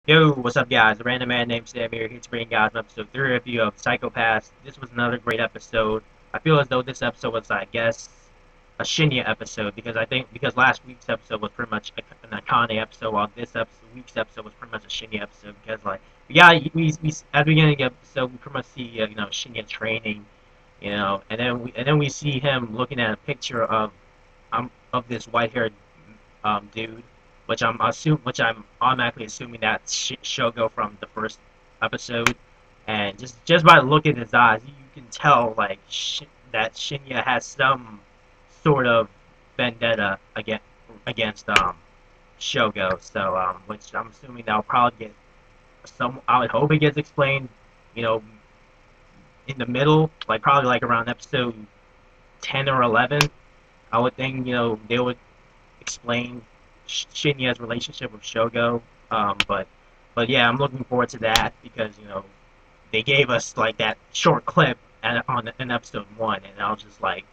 Yo, what's up, guys? The random man named Sam here to bring guys episode 3 review of Psychopaths. This was another great episode. I feel as though this episode was, I guess, a Shinya episode because last week's episode was pretty much an Akane episode, while week's episode was pretty much a Shinya episode because we at the beginning of the episode we pretty much see Shinya training, and then we see him looking at a picture of this white-haired dude, which I'm automatically assuming that's Shogo from the first episode, and just by looking at his eyes, you can tell like that Shinya has some sort of vendetta against Shogo. So which I'm assuming that'll probably get some. I would hope it gets explained, you know, in the middle, like probably like around episode 10 or 11. I would think they would explain Shinya's relationship with Shogo. But yeah, I'm looking forward to that because they gave us like that short clip in episode 1, and I was just like,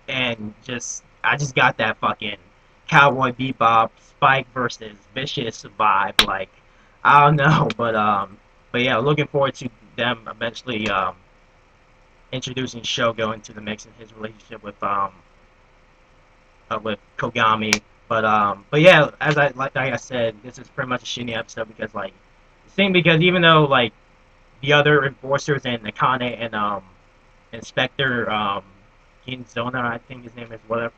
and just I just got that fucking Cowboy Bebop Spike versus Vicious vibe. Like I don't know, but yeah, looking forward to them eventually introducing Shogo into the mix and his relationship with Kogami. But yeah, as I said, this is pretty much a shitty episode because like same because even though like the other enforcers and Akane and Inspector Ginzona, I think his name is whatever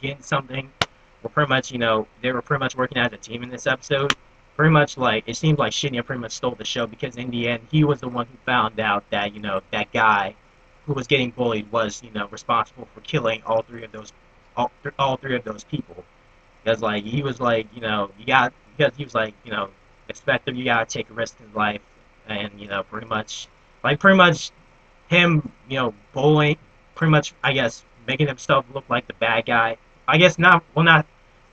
Gin something, were pretty much they were pretty much working as a team in this episode. Pretty much like it seems like Shinya pretty much stole the show because in the end he was the one who found out that that guy who was getting bullied was responsible for killing all three of those people. Because like he was like you got because he was like Inspector, you gotta take a risk in life, and pretty much him bullying, pretty much I guess making himself look like the bad guy. I guess not, let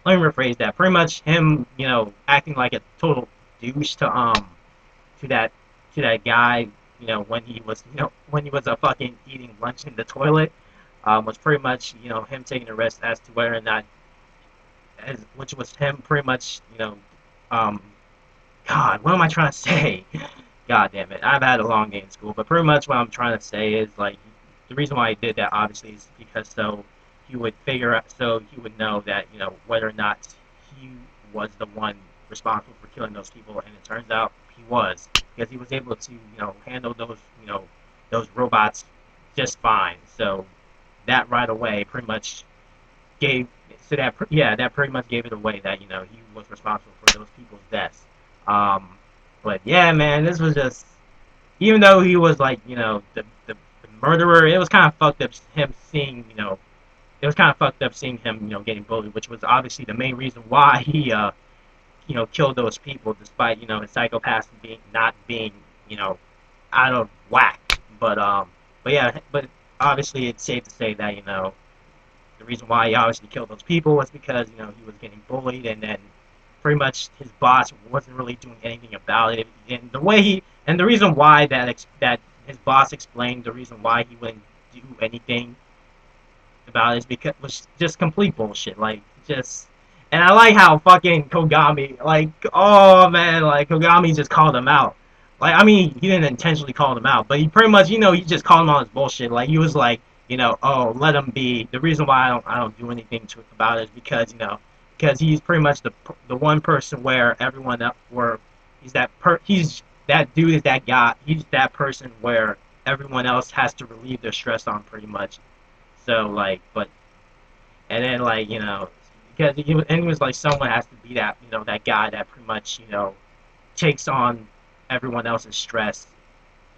me rephrase that. Pretty much him acting like a total douche to that guy when he was a fucking eating lunch in the toilet, was pretty much him taking a risk as to whether or not which was him pretty much um God, what am I trying to say? God damn it, I've had a long day in school, but pretty much what I'm trying to say is like the reason why he did that obviously is because so he would know that whether or not he was the one responsible for killing those people, and it turns out he was because he was able to handle those robots just fine. So that right away pretty much gave that pretty much gave it away that he was responsible for those people's deaths. Um, but yeah, man, this was just even though he was like the murderer, it was kind of fucked up him seeing it was kind of fucked up seeing him getting bullied, which was obviously the main reason why he killed those people, despite his psychopath not being out of whack. But yeah, but obviously it's safe to say that the reason why he obviously killed those people was because he was getting bullied, and then pretty much his boss wasn't really doing anything about it. And the reason why that his boss explained the reason why he wouldn't do anything about it is because it was just complete bullshit. Like just. And I like how fucking Kogami, like, oh man, like Kogami just called him out. Like, I mean, he didn't intentionally call him out, but he pretty much, he just called him on his bullshit. Like, he was like, oh, let him be. The reason why I don't do anything about it is because, because he's pretty much the one person where everyone else, where he's that dude is that guy. He's that person where everyone else has to relieve their stress on pretty much. So like, but and then like because he was like someone has to be that that guy that pretty much takes on everyone else's stress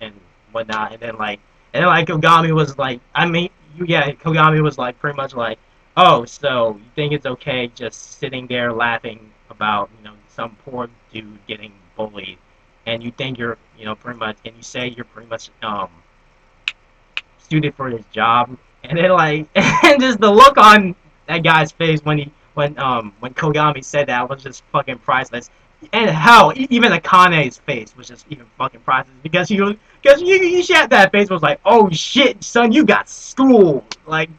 and whatnot, and then like Kogami was like, I mean, Kogami was like pretty much like, oh, so you think it's okay just sitting there laughing about some poor dude getting bullied, and you think you're pretty much, and you say you're pretty much suited for his job, and then like, and just the look on that guy's face when Kogami said that was just fucking priceless. And hell, even Akane's face was just even fucking priceless because you shot that face was like, oh shit, son, you got schooled. Like,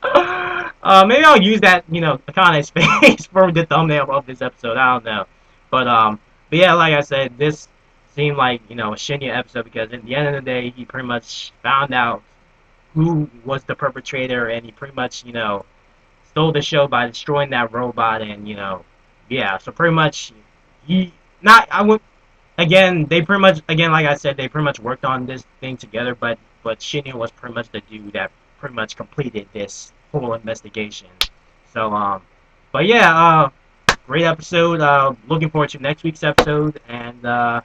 maybe I'll use that Akane's face for the thumbnail of this episode. I don't know, but But yeah, like I said, this seemed like a Shinya episode because at the end of the day, he pretty much found out who was the perpetrator, and he pretty much stole the show by destroying that robot, and yeah. So pretty much he not I would again they pretty much again like I said they pretty much worked on this thing together, but Shinya was pretty much the dude that pretty much completed this whole investigation. So but yeah, great episode. Looking forward to next week's episode, and yeah,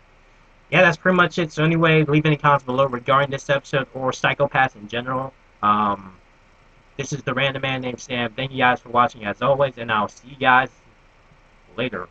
that's pretty much it. So anyway, leave any comments below regarding this episode or Psychopaths in general. This is the random man named Sam. Thank you guys for watching as always, and I'll see you guys later.